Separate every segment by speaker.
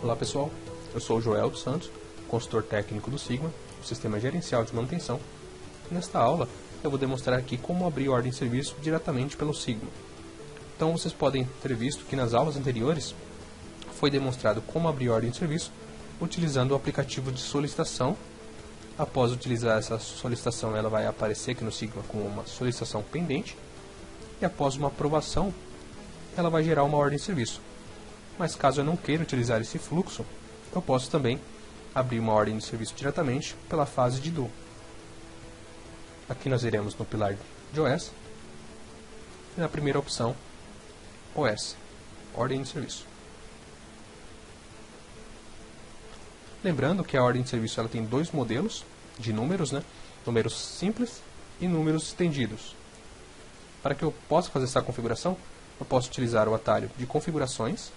Speaker 1: Olá pessoal, eu sou o Joel dos Santos, consultor técnico do Sigma, o Sistema Gerencial de Manutenção. Nesta aula eu vou demonstrar aqui como abrir ordem de serviço diretamente pelo Sigma. Então vocês podem ter visto que nas aulas anteriores foi demonstrado como abrir ordem de serviço utilizando o aplicativo de solicitação. Após utilizar essa solicitação, ela vai aparecer aqui no Sigma com uma solicitação pendente e após uma aprovação ela vai gerar uma ordem de serviço. Mas caso eu não queira utilizar esse fluxo, eu posso também abrir uma ordem de serviço diretamente pela fase de Do. Aqui nós iremos no pilar de OS e na primeira opção OS, ordem de serviço. Lembrando que a ordem de serviço ela tem dois modelos de números, números simples e números estendidos. Para que eu possa fazer essa configuração, eu posso utilizar o atalho de configurações.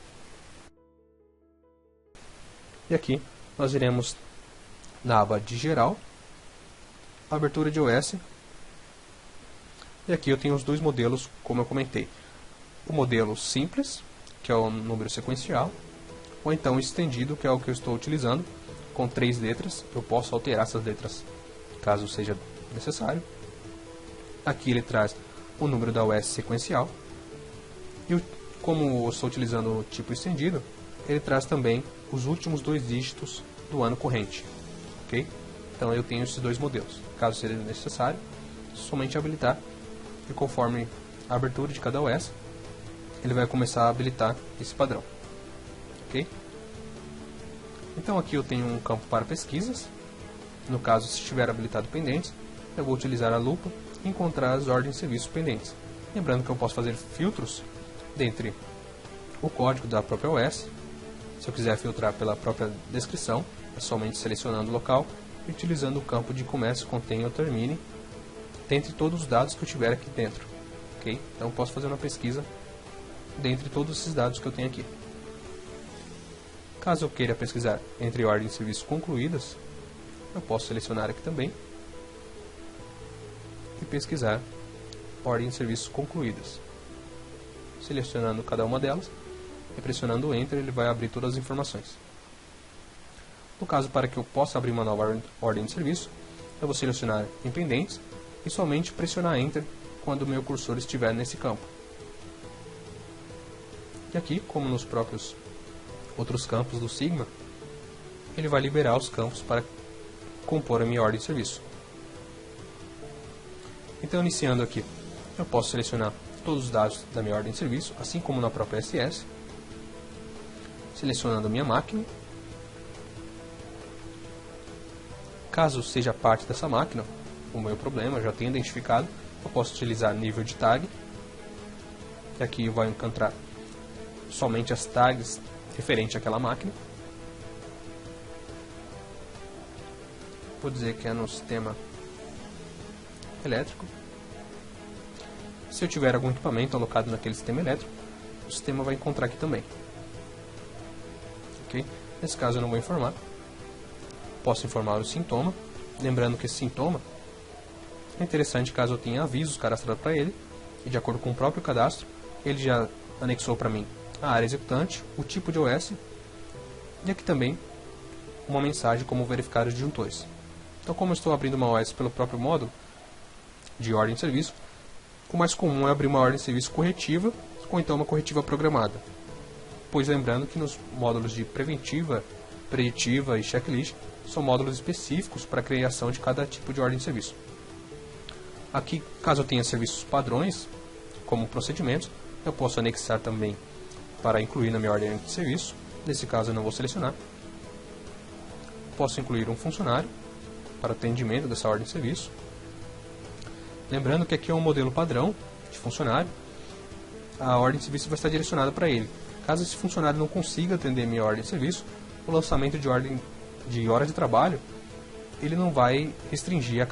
Speaker 1: E aqui nós iremos na aba de geral, abertura de OS. E aqui eu tenho os dois modelos, como eu comentei. O modelo simples, que é o número sequencial, ou então estendido, que é o que eu estou utilizando, com 3 letras. Eu posso alterar essas letras caso seja necessário. Aqui ele traz o número da OS sequencial. E como eu estou utilizando o tipo estendido, ele traz também os últimos 2 dígitos do ano corrente. Ok? Então eu tenho esses dois modelos. Caso seja necessário, somente habilitar e conforme a abertura de cada OS, ele vai começar a habilitar esse padrão. Ok? Então aqui eu tenho um campo para pesquisas. No caso, se estiver habilitado pendentes, eu vou utilizar a lupa e encontrar as ordens de serviços pendentes. Lembrando que eu posso fazer filtros dentre o código da própria OS. Se eu quiser filtrar pela própria descrição, é somente selecionando o local e utilizando o campo de comece, contém ou termine dentre todos os dados que eu tiver aqui dentro. Ok? Então eu posso fazer uma pesquisa dentre todos esses dados que eu tenho aqui. Caso eu queira pesquisar entre ordens de serviços concluídas, eu posso selecionar aqui também e pesquisar ordens de serviços concluídas. Selecionando cada uma delas e pressionando o Enter, ele vai abrir todas as informações. No caso, para que eu possa abrir uma nova ordem de serviço, eu vou selecionar em pendentes e somente pressionar Enter quando o meu cursor estiver nesse campo. E aqui, como nos próprios outros campos do Sigma, ele vai liberar os campos para compor a minha ordem de serviço. Então, iniciando aqui, eu posso selecionar todos os dados da minha ordem de serviço, assim como na própria SS, selecionando a minha máquina. Caso seja parte dessa máquina, o meu problema eu já tenho identificado, eu posso utilizar nível de tag, que aqui vai encontrar somente as tags referentes àquela máquina. Vou dizer que é no sistema elétrico. Se eu tiver algum equipamento alocado naquele sistema elétrico, o sistema vai encontrar aqui também. Okay? Nesse caso eu não vou informar. Posso informar o sintoma. Lembrando que esse sintoma é interessante caso eu tenha avisos cadastrados para ele. E de acordo com o próprio cadastro, ele já anexou para mim a área executante, o tipo de OS e aqui também uma mensagem como verificar os disjuntores. Então, como eu estou abrindo uma OS pelo próprio módulo de ordem de serviço, o mais comum é abrir uma ordem de serviço corretiva ou então uma corretiva programada. Pois lembrando que nos módulos de preventiva, preditiva e checklist são módulos específicos para a criação de cada tipo de ordem de serviço. Aqui, caso eu tenha serviços padrões, como procedimentos, eu posso anexar também para incluir na minha ordem de serviço. Nesse caso eu não vou selecionar. Posso incluir um funcionário para atendimento dessa ordem de serviço. Lembrando que aqui é um modelo padrão de funcionário. A ordem de serviço vai estar direcionada para ele. Caso esse funcionário não consiga atender minha ordem de serviço, o lançamento de ordem de horas de trabalho ele não vai restringir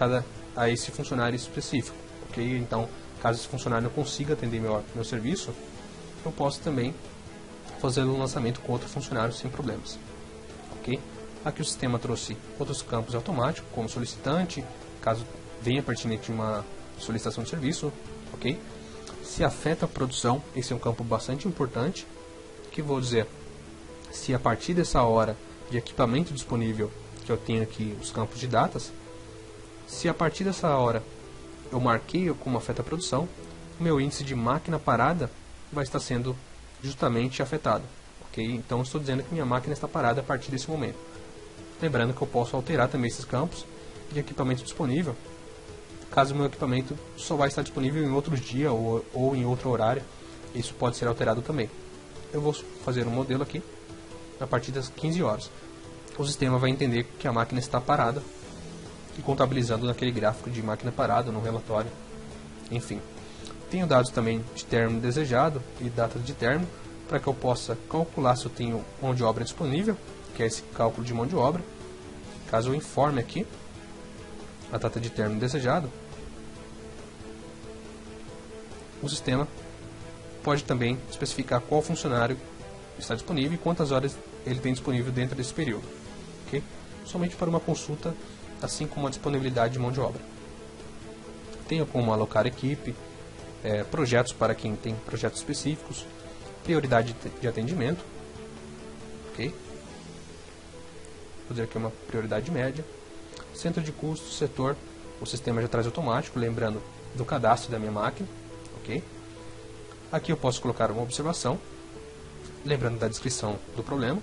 Speaker 1: a esse funcionário específico. Okay? Então, caso esse funcionário não consiga atender meu serviço, eu posso também fazer um lançamento com outro funcionário sem problemas. Okay? Aqui o sistema trouxe outros campos automáticos, como solicitante, caso venha pertinente uma solicitação de serviço. Okay? Se afeta a produção, esse é um campo bastante importante, que vou dizer, se a partir dessa hora de equipamento disponível, que eu tenho aqui os campos de datas, se a partir dessa hora eu marquei como afeta a produção, o meu índice de máquina parada vai estar sendo justamente afetado. Ok? Então eu estou dizendo que minha máquina está parada a partir desse momento. Lembrando que eu posso alterar também esses campos de equipamento disponível, caso o meu equipamento só vai estar disponível em outros dias ou em outro horário. Isso pode ser alterado também. Eu vou fazer um modelo aqui a partir das 15 horas. O sistema vai entender que a máquina está parada e contabilizando naquele gráfico de máquina parada, no relatório. Enfim, tenho dados também de término desejado e data de término, para que eu possa calcular se eu tenho mão de obra disponível, que é esse cálculo de mão de obra. Caso eu informe aqui a data de término desejado, o sistema pode também especificar qual funcionário está disponível e quantas horas ele tem disponível dentro desse período. Okay? Somente para uma consulta, assim como a disponibilidade de mão de obra. Tenho como alocar equipe, projetos para quem tem projetos específicos, prioridade de atendimento. Okay? Vou dizer aqui uma prioridade média. Centro de custos, setor, o sistema já traz automático, lembrando do cadastro da minha máquina. Okay? Aqui eu posso colocar uma observação, lembrando da descrição do problema.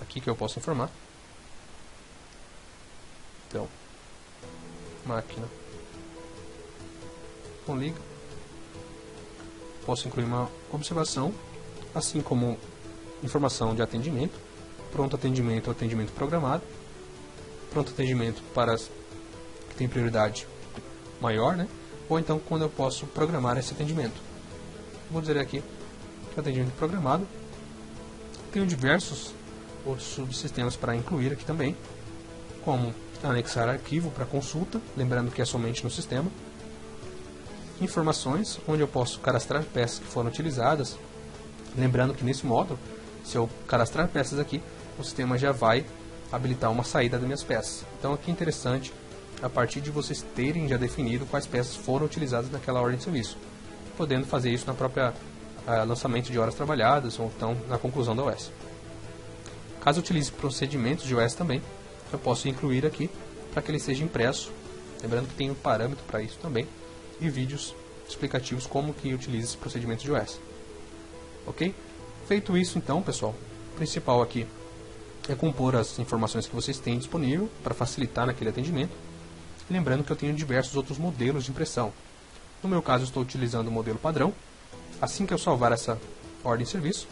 Speaker 1: Aqui que eu posso informar. Então, máquina com liga. Posso incluir uma observação, assim como informação de atendimento, pronto atendimento ou atendimento programado, pronto atendimento para as que tem prioridade maior, né? Ou então quando eu posso programar esse atendimento. Vou dizer aqui que o atendimento programado. Tenho diversos outros subsistemas para incluir aqui também, como anexar arquivo para consulta, lembrando que é somente no sistema. Informações, onde eu posso cadastrar peças que foram utilizadas, lembrando que nesse módulo, se eu cadastrar peças aqui, o sistema já vai habilitar uma saída das minhas peças. Então aqui é interessante, a partir de vocês terem já definido quais peças foram utilizadas naquela ordem de serviço, podendo fazer isso na própria lançamento de horas trabalhadas ou então na conclusão da OS. Caso utilize procedimentos de OS também, eu posso incluir aqui para que ele seja impresso, lembrando que tem um parâmetro para isso também, e vídeos explicativos como que utiliza esse procedimento de OS. Ok? Feito isso então, pessoal, o principal aqui é compor as informações que vocês têm disponível para facilitar naquele atendimento. E lembrando que eu tenho diversos outros modelos de impressão. No meu caso, estou utilizando o modelo padrão. Assim que eu salvar essa ordem de serviço,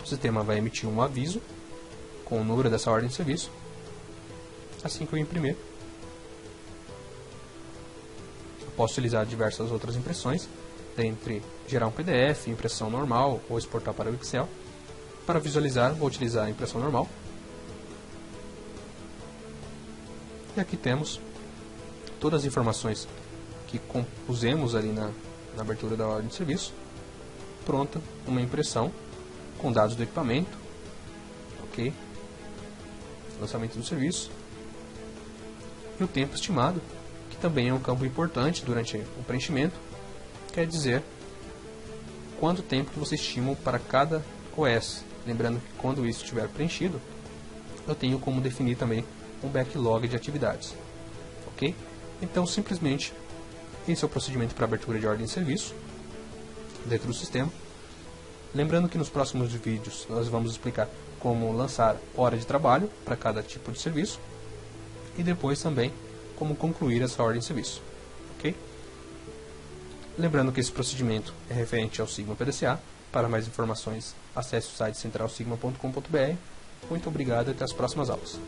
Speaker 1: o sistema vai emitir um aviso com o número dessa ordem de serviço. Assim que eu imprimir, eu posso utilizar diversas outras impressões, dentre gerar um PDF, impressão normal ou exportar para o Excel. Para visualizar, vou utilizar a impressão normal. E aqui temos todas as informações que compusemos ali na abertura da ordem de serviço. Pronta uma impressão com dados do equipamento. Ok. Lançamento do serviço. E o tempo estimado, que também é um campo importante durante o preenchimento. Quer dizer, quanto tempo que você estima para cada OS. Lembrando que quando isso estiver preenchido, eu tenho como definir também um backlog de atividades. Ok? Então, simplesmente, esse é o procedimento para abertura de ordem de serviço dentro do sistema. Lembrando que nos próximos vídeos nós vamos explicar como lançar hora de trabalho para cada tipo de serviço e depois também como concluir essa ordem de serviço. Ok? Lembrando que esse procedimento é referente ao Sigma PDCA. Para mais informações, acesse o site centralsigma.com.br. Muito obrigado e até as próximas aulas.